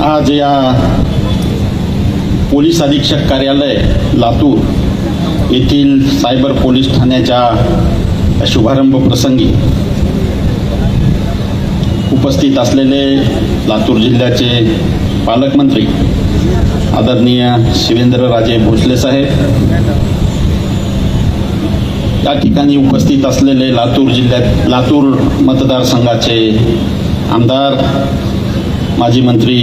आज या पोलीस अधीक्षक कार्यालय लातूर येथील सायबर पोलीस ठाण्याच्या शुभारंभ प्रसंगी उपस्थित असलेले लातूर जिल्ह्याचे पालकमंत्री आदरणीय शिवेंद्रराजे भोसले साहेब, या ठिकाणी उपस्थित असलेले लातूर मतदारसंघाचे आमदार, माजी मंत्री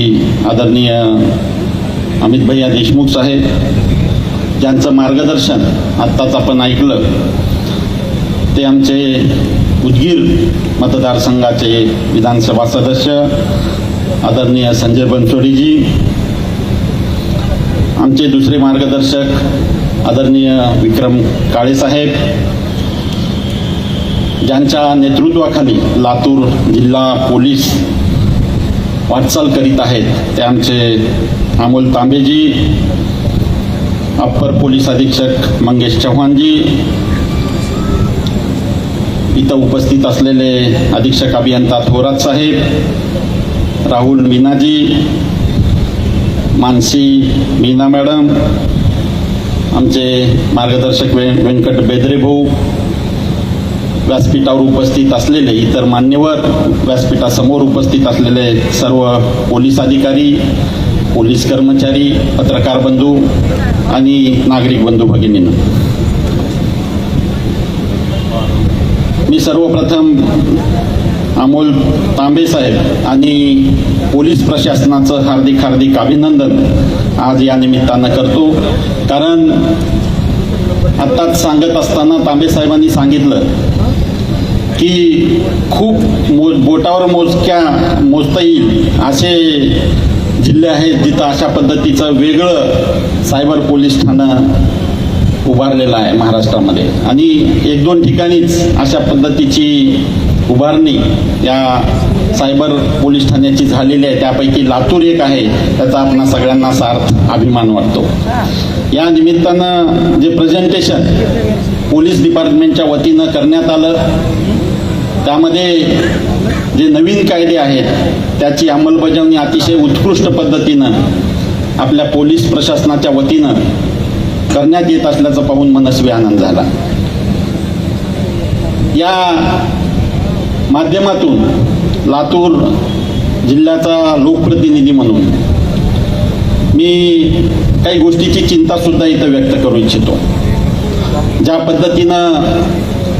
आदरणीय अमित भैया देशमुख साहेब, ज्यांचं मार्गदर्शन आत्ताच आपण ऐकलं ते आमचे उदगीर मतदारसंघाचे विधानसभा सदस्य आदरणीय संजय बनसोडीजी, आमचे दुसरे मार्गदर्शक आदरणीय विक्रम काळे साहेब, ज्यांच्या नेतृत्वाखाली लातूर जिल्हा पोलीस वाटचाल करीत आहेत ते आमचे अमोल तांबेजी, अप्पर पोलीस अधीक्षक मंगेश चव्हाणजी, इथं उपस्थित असलेले अधीक्षक अभियंता थोरात साहेब, राहुल मीनाजी, मानसी मीना मॅडम, आमचे मार्गदर्शक व्यंकट बेदरे भाऊ, व्यासपीठावर उपस्थित असलेले इतर मान्यवर, व्यासपीठासमोर उपस्थित असलेले सर्व पोलीस अधिकारी, पोलीस कर्मचारी, पत्रकार बंधू आणि नागरिक बंधू भगिनींनो, मी सर्वप्रथम अमोल तांबे साहेब आणि पोलीस प्रशासनाचं हार्दिक अभिनंदन आज या निमित्तानं करतो. कारण आत्ताच सांगत असताना तांबे साहेबांनी सांगितलं की खूप बोटावर मोजता येईल असे जिल्हे आहेत जिथं अशा पद्धतीचं वेगळं सायबर पोलीस ठाणं उभारलेलं आहे महाराष्ट्रामध्ये, आणि एक दोन ठिकाणीच अशा पद्धतीची उभारणी या सायबर पोलीस ठाण्याची झालेली आहे. त्यापैकी लातूर एक आहे, त्याचा आपणा सगळ्यांना सार्थ अभिमान वाटतो. या निमित्तानं जे प्रेझेंटेशन पोलीस डिपार्टमेंटच्या वतीनं करण्यात आलं त्यामध्ये जे नवीन कायदे आहेत त्याची अंमलबजावणी अतिशय उत्कृष्ट पद्धतीनं आपल्या पोलीस प्रशासनाच्या वतीनं करण्यात येत असल्याचं पाहून मनस्वी आनंद झाला. या माध्यमातून लातूर जिल्ह्याचा लोकप्रतिनिधी म्हणून मी काही गोष्टीची चिंता सुद्धा इथं व्यक्त करू इच्छितो. ज्या पद्धतीनं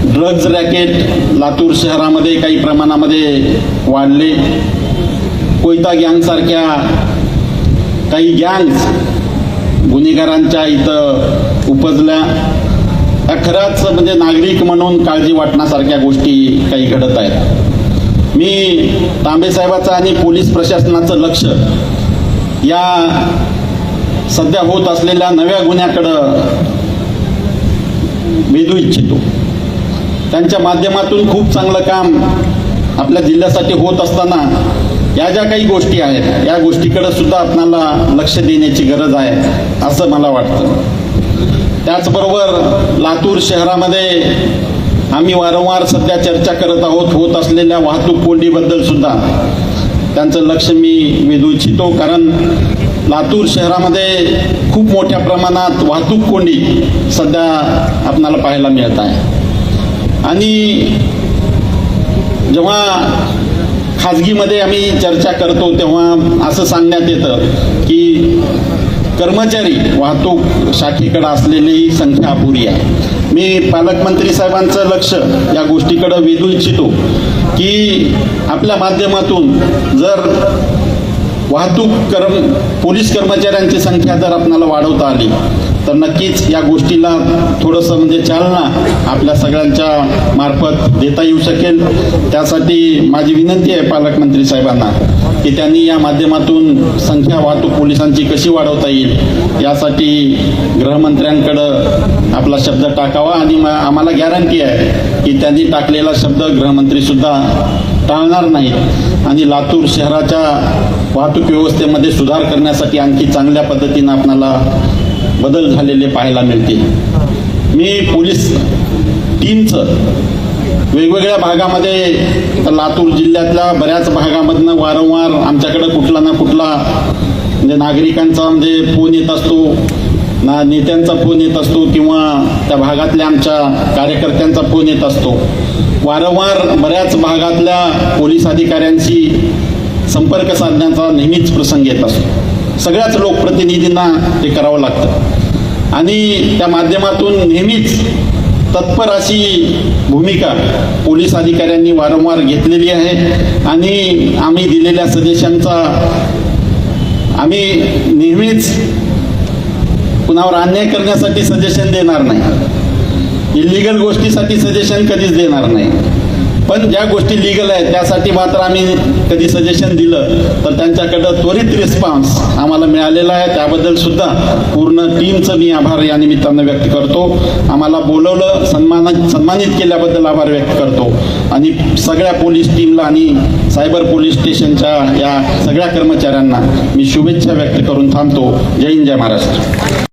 ड्रग्ज रॅकेट लातूर शहरामध्ये काही प्रमाणामध्ये वाढले, कोयता गँगसारख्या काही गँग्स गुन्हेगारांच्या इथं उपजल्या, त्या खरंच म्हणजे नागरिक म्हणून काळजी वाटण्यासारख्या गोष्टी काही घडत आहेत. मी तांबे साहेबाचं आणि पोलीस प्रशासनाचं लक्ष या सध्या होत असलेल्या नव्या गुन्ह्याकडं वेधू इच्छितो. त्यांच्या माध्यमातून खूप चांगलं काम आपल्या जिल्ह्यासाठी होत असताना या ज्या काही गोष्टी आहेत या गोष्टीकडे सुद्धा आपल्याला लक्ष देण्याची गरज आहे असं मला वाटतं. त्याचबरोबर लातूर शहरामध्ये आम्ही वारंवार सध्या चर्चा करत आहोत होत असलेल्या वाहतूक कोंडीबद्दल सुद्धा त्यांचं लक्ष मी वेधू इच्छितो. कारण लातूर शहरामध्ये खूप मोठ्या प्रमाणात वाहतूक कोंडी सध्या आपल्याला पाहायला मिळत आहे, आणि जेव्हा खाजगीमध्ये आम्ही चर्चा करतो तेव्हा असं सांगण्यात येतं की कर्मचारी वाहतूक शाखेकडे असलेली संख्या अपुरी आहे. मी पालकमंत्री साहेबांचं लक्ष या गोष्टीकडे वेधू इच्छितो की आपल्या माध्यमातून जर पोलीस कर्मचाऱ्यांची संख्या जर आपल्याला वाढवता आली तर नक्कीच या गोष्टीला थोडंसं म्हणजे चालना आपल्या सगळ्यांच्या मार्फत देता येऊ शकेल. त्यासाठी माझी विनंती आहे पालकमंत्री साहेबांना की त्यांनी या माध्यमातून संख्या वाहतूक पोलिसांची कशी वाढवता येईल यासाठी गृहमंत्र्यांकडं आपला शब्द टाकावा, आणि आम्हाला गॅरंटी आहे की त्यांनी टाकलेला शब्द गृहमंत्रीसुद्धा टाळणार नाहीत, आणि लातूर शहराच्या वाहतूक व्यवस्थेमध्ये सुधार करण्यासाठी आणखी चांगल्या पद्धतीनं आपल्याला बदल झालेले पाहायला मिळतील. मी पोलीस टीमचं वेगवेगळ्या भागामध्ये लातूर जिल्ह्यातल्या बऱ्याच भागामधनं वारंवार आमच्याकडे कुठला ना कुठला म्हणजे नागरिकांचा म्हणजे फोन येत असतो, ना नेत्यांचा फोन येत असतो किंवा त्या भागातल्या आमच्या कार्यकर्त्यांचा फोन येत असतो. वारंवार बऱ्याच भागातल्या पोलीस अधिकाऱ्यांशी संपर्क साधण्याचा नेहमीच प्रसंग येत असतो. सगळ्याच लोकप्रतिनिधींना ते करावं लागतं आणि त्या माध्यमातून नेहमीच तत्पर अशी भूमिका पोलीस अधिकाऱ्यांनी वारंवार घेतलेली आहे आणि आम्ही दिलेल्या सजेशनचा आम्ही नेहमीच कुणावर अन्याय करण्यासाठी सजेशन देणार नाही, इलिगल गोष्टीसाठी सजेशन कधीच देणार नाही. पण ज्या गोष्टी लिगल आहेत त्यासाठी मात्र आम्ही कधी सजेशन दिलं तर त्यांच्याकडं त्वरित रिस्पॉन्स आम्हाला मिळालेला आहे. त्याबद्दल सुद्धा पूर्ण टीमचं मी आभार या निमित्तानं व्यक्त करतो. आम्हाला बोलवलं, सन्मानित केल्याबद्दल आभार व्यक्त करतो आणि सगळ्या पोलीस टीमला आणि सायबर पोलीस स्टेशनच्या या सगळ्या कर्मचाऱ्यांना मी शुभेच्छा व्यक्त करून थांबतो. जय हिंद, जय महाराष्ट्र.